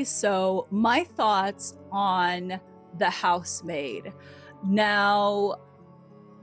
so my thoughts on The Housemaid. Now,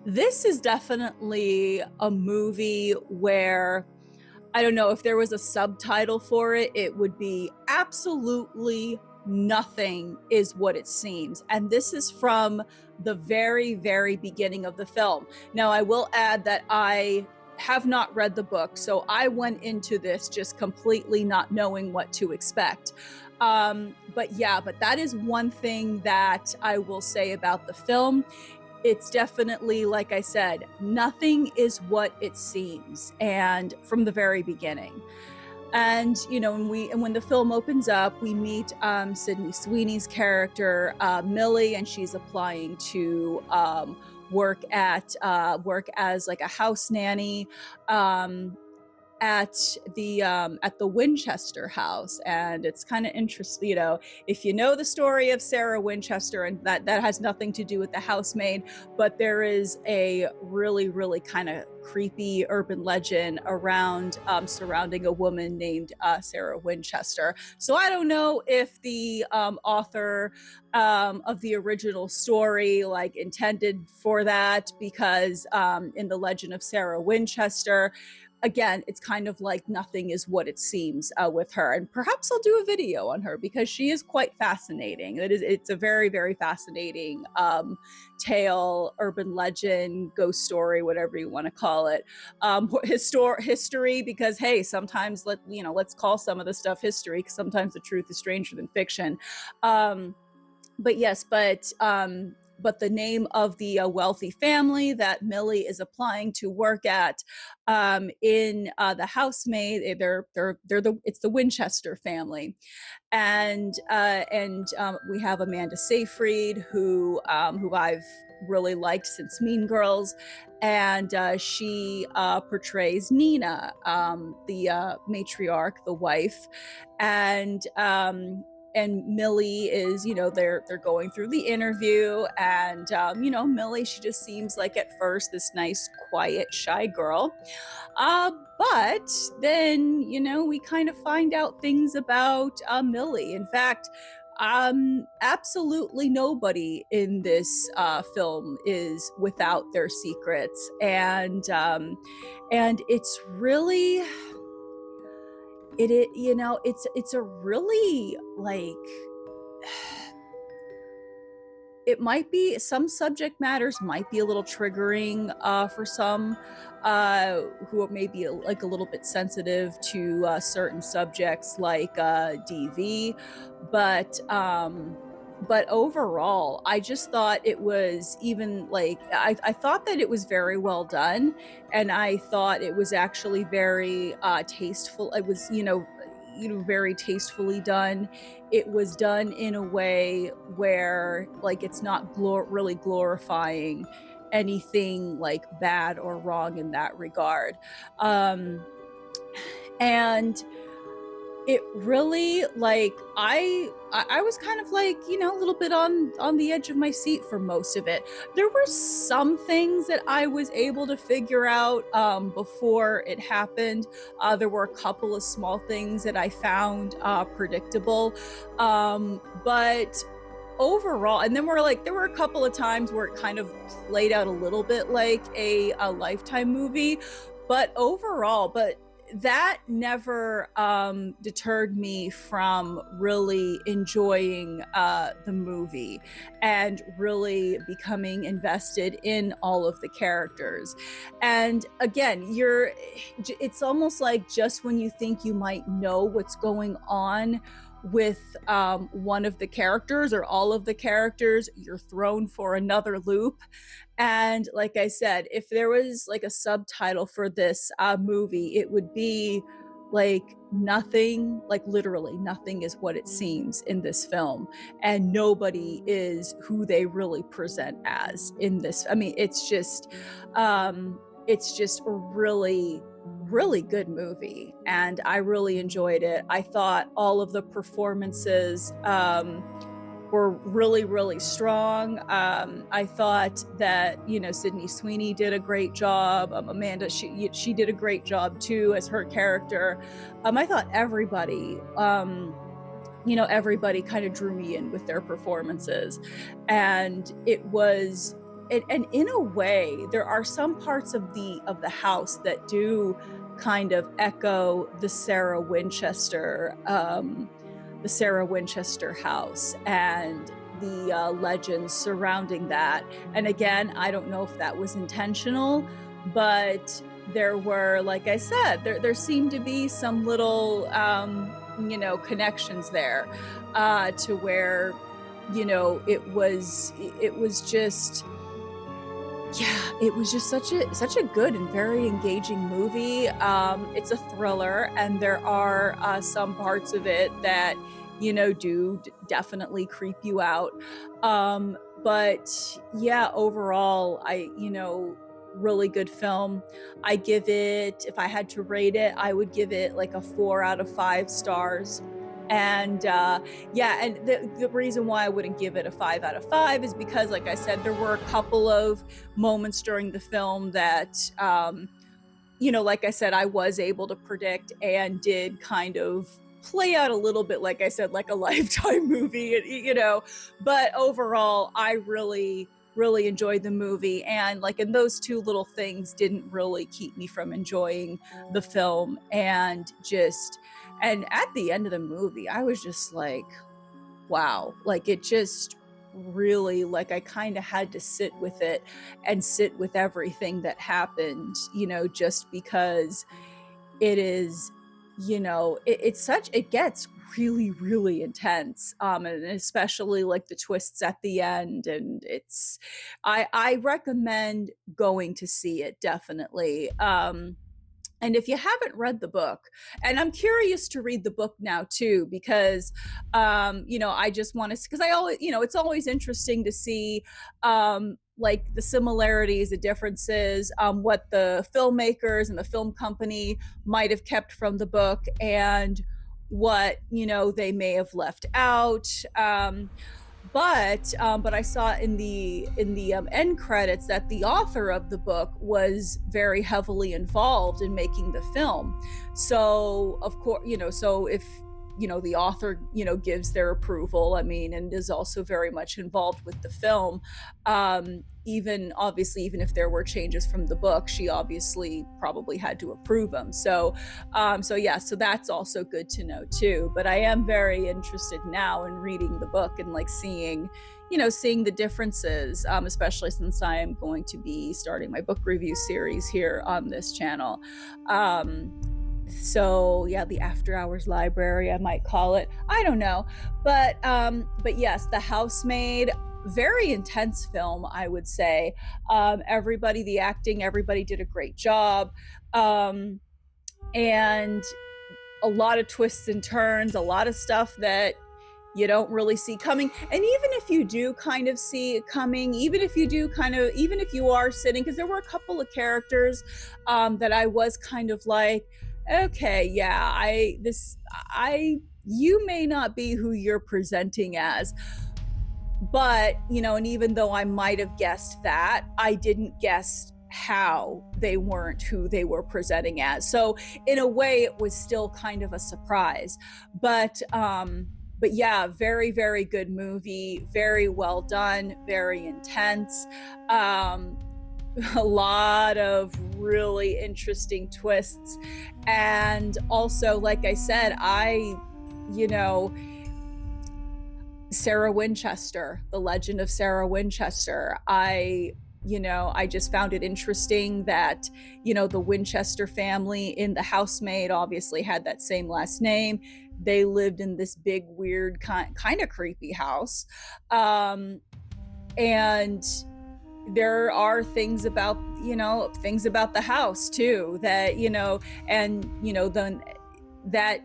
this is definitely a movie where I don't know if there was a subtitle for it, it would be absolutely nothing is what it seems. And this is from the very, very beginning of the film. Now, I will add that I have not read the book, so I went into this just completely not knowing what to expect. But that is one thing that I will say about the film. It's definitely, like I said, nothing is what it seems, and from the very beginning. And when the film opens up, we meet Sydney Sweeney's character, Millie, and she's applying to work as like a house nanny. Um, at the Winchester house, and it's kind of interesting. If you know the story of Sarah Winchester, and that has nothing to do with the housemaid, but there is a really, really kind of creepy urban legend around surrounding a woman named Sarah Winchester. So I don't know if the author of the original story like intended for that, because in the legend of Sarah Winchester, again, it's kind of like nothing is what it seems with her. And perhaps I'll do a video on her because she is quite fascinating. It's a very, very fascinating tale, urban legend, ghost story, whatever you want to call it. History, because hey, sometimes let's call some of the stuff history, because sometimes the truth is stranger than fiction. Um, but yes, but the name of the wealthy family that Millie is applying to work at in the housemaid, it's the Winchester family, and we have Amanda Seyfried, who I've really liked since Mean Girls, and she portrays Nina, the matriarch, the wife, and Millie is, they're going through the interview, and Millie, she just seems like at first this nice, quiet, shy girl, uh, but then we kind of find out things about Millie. In fact, absolutely nobody in this film is without their secrets, and it's really it's a really like it might be, some subject matters might be a little triggering for some who may be like a little bit sensitive to certain subjects like DV, but overall, I just thought it was, even like I thought that it was very well done, and I thought it was actually very tasteful. It was very tastefully done. It was done in a way where like it's not really glorifying anything like bad or wrong in that regard. um and it really, like, I was kind of like, a little bit on the edge of my seat for most of it. There were some things that I was able to figure out before it happened. There were a couple of small things that I found predictable, but overall, and then there were a couple of times where it kind of played out a little bit like a Lifetime movie, but overall, that never deterred me from really enjoying the movie and really becoming invested in all of the characters. And again, it's almost like just when you think you might know what's going on with one of the characters or all of the characters, you're thrown for another loop. And like I said, if there was like a subtitle for this movie, it would be like nothing, like literally nothing is what it seems in this film. And nobody is who they really present as in this. I mean, it's just a really, really good movie, and I really enjoyed it. I thought all of the performances were really, really strong. I thought that Sydney Sweeney did a great job. Amanda, she did a great job too as her character. I thought everybody everybody kind of drew me in with their performances. And it was, and in a way, there are some parts of the house that do kind of echo the Sarah Winchester house and the legends surrounding that. And again, I don't know if that was intentional, but there were, like I said, there seemed to be some little connections there, to where it was just, yeah, it was just such a good and very engaging movie. It's a thriller, and there are some parts of it that do definitely creep you out. But yeah, overall, really good film. I give it, if I had to rate it, I would give it like a 4 out of 5 stars. And yeah, and the reason why I wouldn't give it a 5 out of 5 is because, like I said, there were a couple of moments during the film that, like I said, I was able to predict and did kind of play out a little bit, like I said, like a Lifetime movie, but overall, I really, really enjoyed the movie. And like, and those two little things didn't really keep me from enjoying the film. And at the end of the movie, I was just like, wow, like it just really, like I kind of had to sit with it and sit with everything that happened, just because it is, it gets really, really intense. And especially like the twists at the end. And I recommend going to see it, definitely. And if you haven't read the book, and I'm curious to read the book now too, because I just want to, because I always, it's always interesting to see like the similarities, the differences, what the filmmakers and the film company might have kept from the book, and what they may have left out. But I saw in the end credits that the author of the book was very heavily involved in making the film. So of course, so if the author gives their approval, I mean, and is also very much involved with the film, even obviously, even if there were changes from the book, she obviously probably had to approve them. So yeah, so that's also good to know too. But I am very interested now in reading the book and like seeing the differences, especially since I am going to be starting my book review series here on this channel. So yeah, the After Hours Library, I might call it, I don't know. But yes, The Housemaid, very intense film, I would say. Everybody, the acting, everybody did a great job. And a lot of twists and turns, a lot of stuff that you don't really see coming. And even if you do kind of see it coming, even if you are sitting, because there were a couple of characters that I was kind of like, okay, yeah, you may not be who you're presenting as. But, and even though I might have guessed that, I didn't guess how they weren't who they were presenting as. So in a way, it was still kind of a surprise. But yeah, very, very good movie, very well done, very intense. Um, a lot of really interesting twists. And also, like I said, you know, Sarah Winchester, the legend of Sarah Winchester. I just found it interesting that, the Winchester family in The Housemaid obviously had that same last name. They lived in this big, weird, kind of creepy house. And there are things about the house too that, then that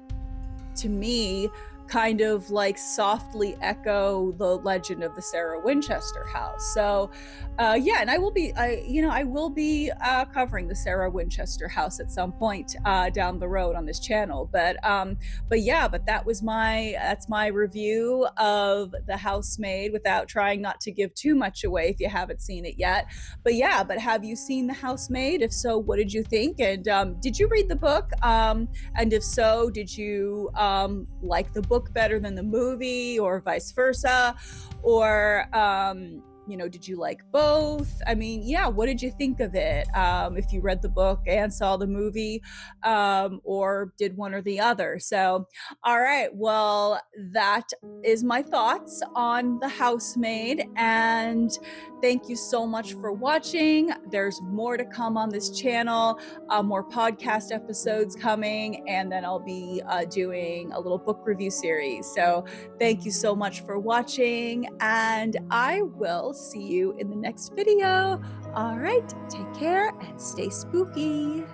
to me kind of like softly echo the legend of the Sarah Winchester house. So yeah, and I will be covering the Sarah Winchester house at some point down the road on this channel. But yeah, but that's my review of The Housemaid, without trying not to give too much away if you haven't seen it yet. But yeah, but have you seen The Housemaid? If so, what did you think? And did you read the book? And if so, did you like the book? book better than the movie, or vice versa? Or, did you like both? I mean, yeah, what did you think of it? If you read the book and saw the movie, or did one or the other. So, all right, well, that is my thoughts on The Housemaid. And thank you so much for watching. There's more to come on this channel, more podcast episodes coming, and then I'll be doing a little book review series. So thank you so much for watching, and I will see you in the next video. All right, take care and stay spooky.